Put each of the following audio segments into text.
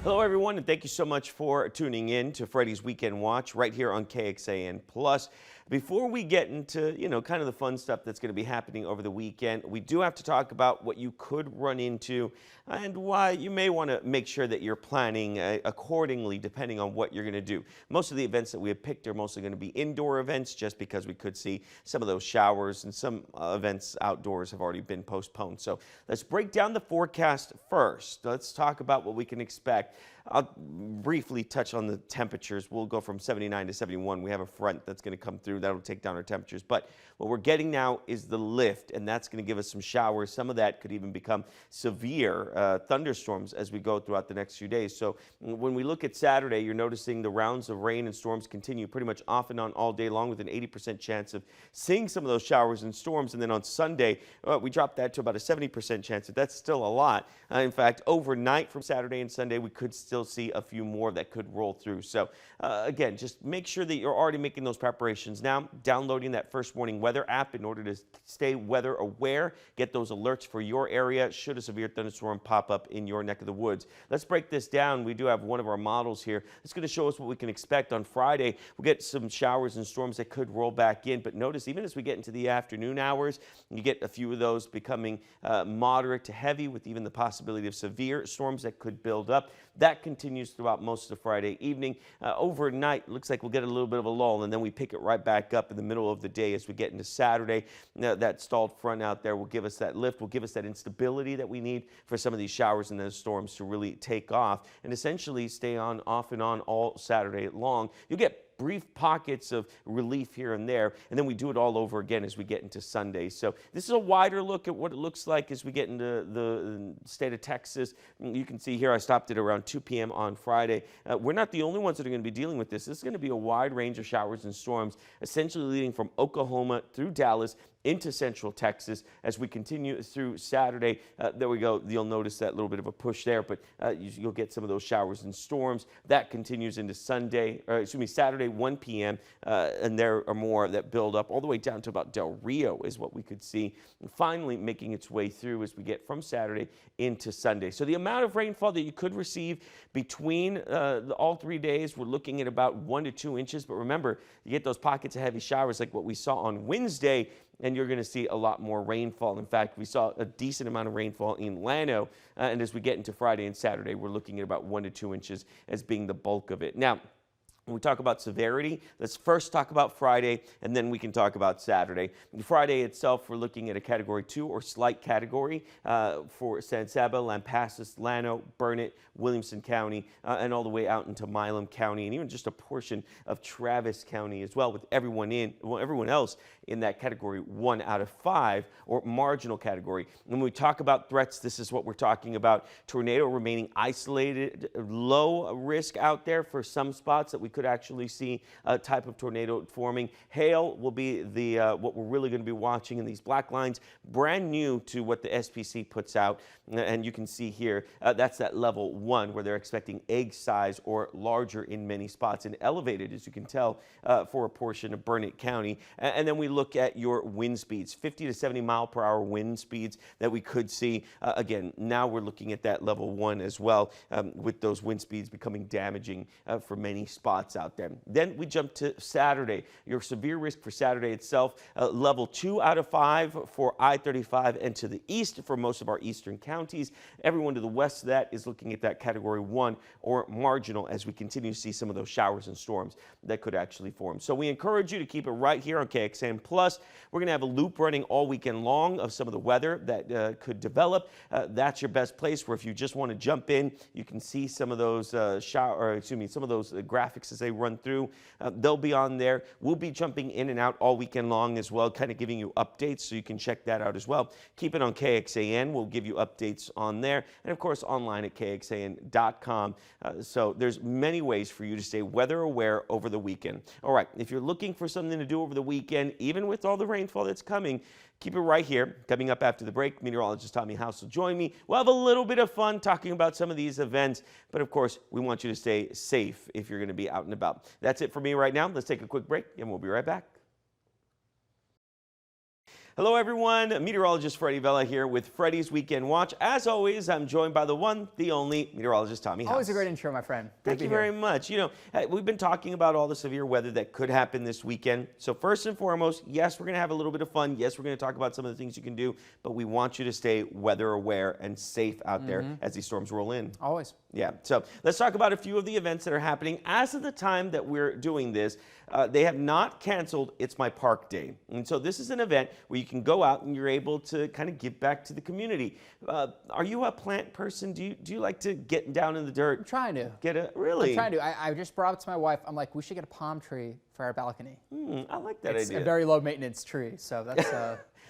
Hello, everyone, and thank you so much for tuning in to Freddy's Weekend Watch right here on KXAN Plus. Before we get into, kind of the fun stuff that's going to be happening over the weekend, we do have to talk about what you could run into and why you may want to make sure that you're planning accordingly depending on what you're going to do. Most of the events that we have picked are mostly going to be indoor events just because we could see some of those showers, and some events outdoors have already been postponed. So let's break down the forecast first. Let's talk about what we can expect. I'll briefly touch on the temperatures. We'll go from 79 to 71. We have a front that's going to come through. That'll take down our temperatures. But what we're getting now is the lift, and that's going to give us some showers. Some of that could even become severe thunderstorms as we go throughout the next few days. So when we look at Saturday, you're noticing the rounds of rain and storms continue pretty much off and on all day long, with an 80% chance of seeing some of those showers and storms. And then on Sunday, we dropped that to about a 70% chance. That's still a lot. In fact, overnight from Saturday and Sunday, we could still see a few more that could roll through. So again, just make sure that you're already making those preparations now, downloading that First Warning Weather app in order to stay weather aware, get those alerts for your area should a severe thunderstorm pop up in your neck of the woods. Let's break this down. We do have one of our models here. It's going to show us what we can expect on Friday. We'll get some showers and storms that could roll back in, but notice even as we get into the afternoon hours, you get a few of those becoming moderate to heavy, with even the possibility of severe storms that could build up. That continues throughout most of Friday evening. Overnight, looks like we'll get a little bit of a lull, and then we pick it right back up in the middle of the day as we get into Saturday. That stalled front out there will give us that lift, will give us that instability that we need for some of these showers and those storms to really take off and essentially stay on, off and on all Saturday long. You'll get brief pockets of relief here and there, and then we do it all over again as we get into Sunday. So this is a wider look at what it looks like as we get into the state of Texas. You can see here I stopped at around 2 p.m. on Friday. We're not the only ones that are going to be dealing with this. This is going to be a wide range of showers and storms, essentially leading from Oklahoma through Dallas into central Texas as we continue through Saturday. There we go. You'll notice that little bit of a push there, but you'll get some of those showers and storms. That continues into Saturday, 1 p.m., and there are more that build up all the way down to about Del Rio is what we could see, and finally making its way through as we get from Saturday into Sunday. So the amount of rainfall that you could receive between all 3 days, we're looking at about 1 to 2 inches. But remember, you get those pockets of heavy showers like what we saw on Wednesday, and you're going to see a lot more rainfall. In fact, we saw a decent amount of rainfall in Llano, and as we get into Friday and Saturday, we're looking at about 1 to 2 inches as being the bulk of it. Now, when we talk about severity, let's first talk about Friday, and then we can talk about Saturday. Friday itself, we're looking at a Category 2 or slight category for San Saba, Lampasas, Llano, Burnett, Williamson County, and all the way out into Milam County, and even just a portion of Travis County as well, with everyone else in that Category 1 out of 5 or marginal category. When we talk about threats, this is what we're talking about. Tornado remaining isolated, low risk out there for some spots that we could actually see a type of tornado forming. Hail will be the what we're really going to be watching in these black lines, brand new to what the SPC puts out. And you can see here, that's that level 1 where they're expecting egg size or larger in many spots, and elevated, as you can tell, for a portion of Burnett County. And then we look at your wind speeds, 50 to 70 mile per hour wind speeds that we could see. Again, now we're looking at that level 1 as well, with those wind speeds becoming damaging for many spots out there. Then we jump to Saturday. Your severe risk for Saturday itself, level 2 out of 5 for I-35 and to the east for most of our eastern counties. Everyone to the west of that is looking at that Category 1 or marginal as we continue to see some of those showers and storms that could actually form. So we encourage you to keep it right here on KXAN Plus. We're going to have a loop running all weekend long of some of the weather that could develop. That's your best place where if you just want to jump in, you can see some of those some of those graphics as they run through. They'll be on there. We'll be jumping in and out all weekend long as well, kind of giving you updates, so you can check that out as well. Keep it on KXAN. We'll give you updates on there, and of course online at KXAN.com. So there's many ways for you to stay weather aware over the weekend. All right, if you're looking for something to do over the weekend, even with all the rainfall that's coming, keep it right here. Coming up after the break, meteorologist Tommy House will join me. We'll have a little bit of fun talking about some of these events, but of course, we want you to stay safe if you're going to be out and about. That's it for me right now. Let's take a quick break, and we'll be right back. Hello, everyone. Meteorologist Freddy Vella here with Freddy's Weekend Watch. As always, I'm joined by the one, the only meteorologist, Tommy House. Always a great intro, my friend. Thank you very much. You know, we've been talking about all the severe weather that could happen this weekend. So first and foremost, yes, we're going to have a little bit of fun. Yes, we're going to talk about some of the things you can do, but we want you to stay weather aware and safe out there as these storms roll in. Always. Yeah, so let's talk about a few of the events that are happening. As of the time that we're doing this, they have not canceled It's My Park Day. And so this is an event where you can go out and you're able to kind of give back to the community. Are you a plant person? Do you like to get down in the dirt? I'm trying to. Really? I'm trying to. I just brought up to my wife, I'm like, we should get a palm tree for our balcony. I like that It's idea. a very low maintenance tree, so that's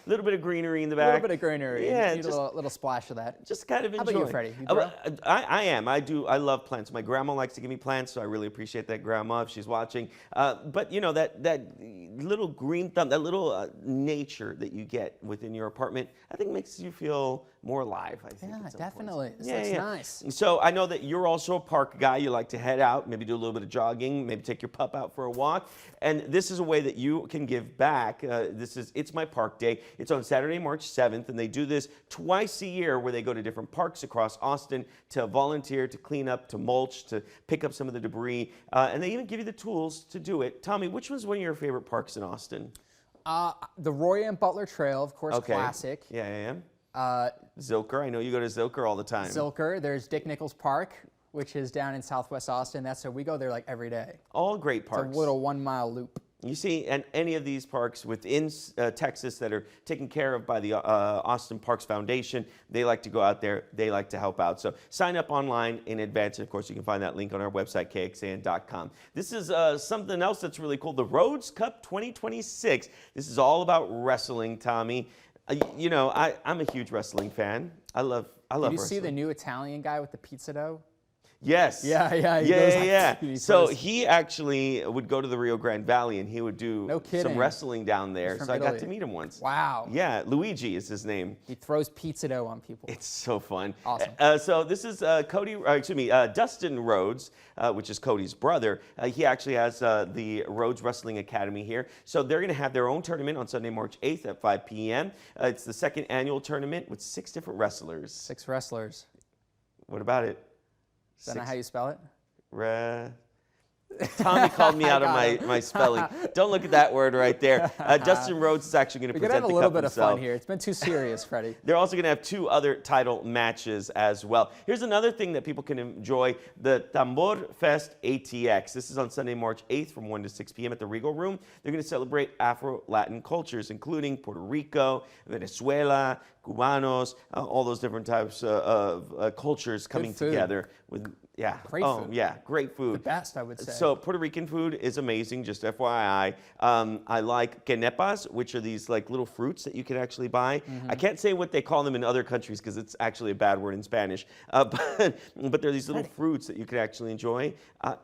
A little bit of greenery in the back. a little bit of greenery. Yeah, you need a little splash of that. Just kind of enjoy. How about you, Freddie? You grow? I am. I do. I love plants. My grandma likes to give me plants, so I really appreciate that, Grandma, if she's watching. But you know, that little green thumb, that little nature that you get within your apartment, I think makes you feel more alive. I think. Yeah, definitely. Yeah, That's yeah. nice. So I know that you're also a park guy. You like to head out, maybe do a little bit of jogging, maybe take your pup out for a walk. And this is a way that you can give back. This is It's My Park Day. It's on Saturday, March 7th, and they do this twice a year where they go to different parks across Austin to volunteer, to clean up, to mulch, to pick up some of the debris. And they even give you the tools to do it. Tommy, which one's one of your favorite parks in Austin? The Roy and Butler Trail, of course, classic. Yeah. Zilker. I know you go to Zilker all the time. Zilker. There's Dick Nichols Park, which is down in Southwest Austin. We go there like every day. All great parks. It's a little 1 mile loop. You see, and any of these parks within Texas that are taken care of by the Austin Parks Foundation, they like to go out there. They like to help out. So sign up online in advance. And of course, you can find that link on our website, KXAN.com. This is something else that's really cool, the Rhodes Cup 2026. This is all about wrestling, Tommy. You know, I'm a huge wrestling fan. I love wrestling. Did you see the new Italian guy with the pizza dough? Yes. Yeah. So he actually would go to the Rio Grande Valley and he would do some wrestling down there. So I got to meet him once. Wow. Yeah, Luigi is his name. He throws pizza dough on people. It's so fun. Awesome. So this is Dustin Rhodes, which is Cody's brother. He actually has the Rhodes Wrestling Academy here. So they're going to have their own tournament on Sunday, March 8th at 5 p.m. It's the second annual tournament with 6 different wrestlers. 6 wrestlers. What about it? Is that not how you spell it? Tommy called me out of my spelling. Don't look at that word right there. Dustin Rhodes is actually going to present the cup himself. We could have a little bit of fun here. It's been too serious, Freddie. They're also going to have 2 other title matches as well. Here's another thing that people can enjoy, the Tambor Fest ATX. This is on Sunday, March 8th from 1 to 6 p.m. at the Regal Room. They're going to celebrate Afro-Latin cultures, including Puerto Rico, Venezuela, Cubanos, all those different types of cultures coming together with, great food. Yeah, great food. The best, I would say. So Puerto Rican food is amazing, just FYI. I like quenepas, which are these like little fruits that you can actually buy. I can't say what they call them in other countries because it's actually a bad word in Spanish. But they're these little fruits that you can actually enjoy,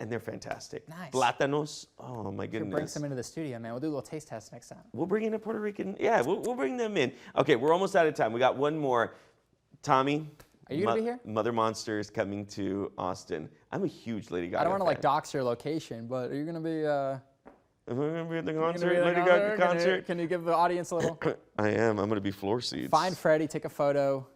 and they're fantastic. Nice. Plátanos. Oh my goodness. Bring some into the studio, man. We'll do a little taste test next time. We'll bring in a Puerto Rican. Yeah, we'll bring them in. Okay, we're almost out of time. We got one more. Tommy. Are you going to be here? Mother Monster is coming to Austin. I'm a huge Lady Gaga I don't want to fan. like dox your location, but are you going to be... Am I going to be at the concert? Lady Gaga concert? Can you give the audience a little? I am. I'm going to be floor seats. Find Freddie, take a photo,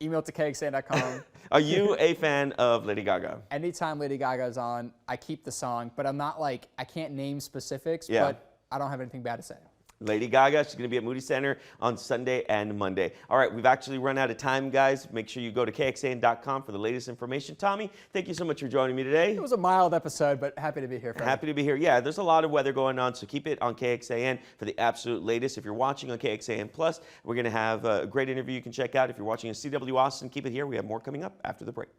email it to KXAN.com. Are you a fan of Lady Gaga? Anytime Lady Gaga's on, I keep the song, but I'm not like, I can't name specifics, Yeah. but I don't have anything bad to say. Lady Gaga, she's going to be at Moody Center on Sunday and Monday. All right, we've actually run out of time, guys. Make sure you go to KXAN.com for the latest information. Tommy, thank you so much for joining me today. It was a mild episode, but happy to be here, Freddie. Happy to be here. Yeah, there's a lot of weather going on, so keep it on KXAN for the absolute latest. If you're watching on KXAN Plus, we're going to have a great interview you can check out. If you're watching in CW Austin, keep it here. We have more coming up after the break.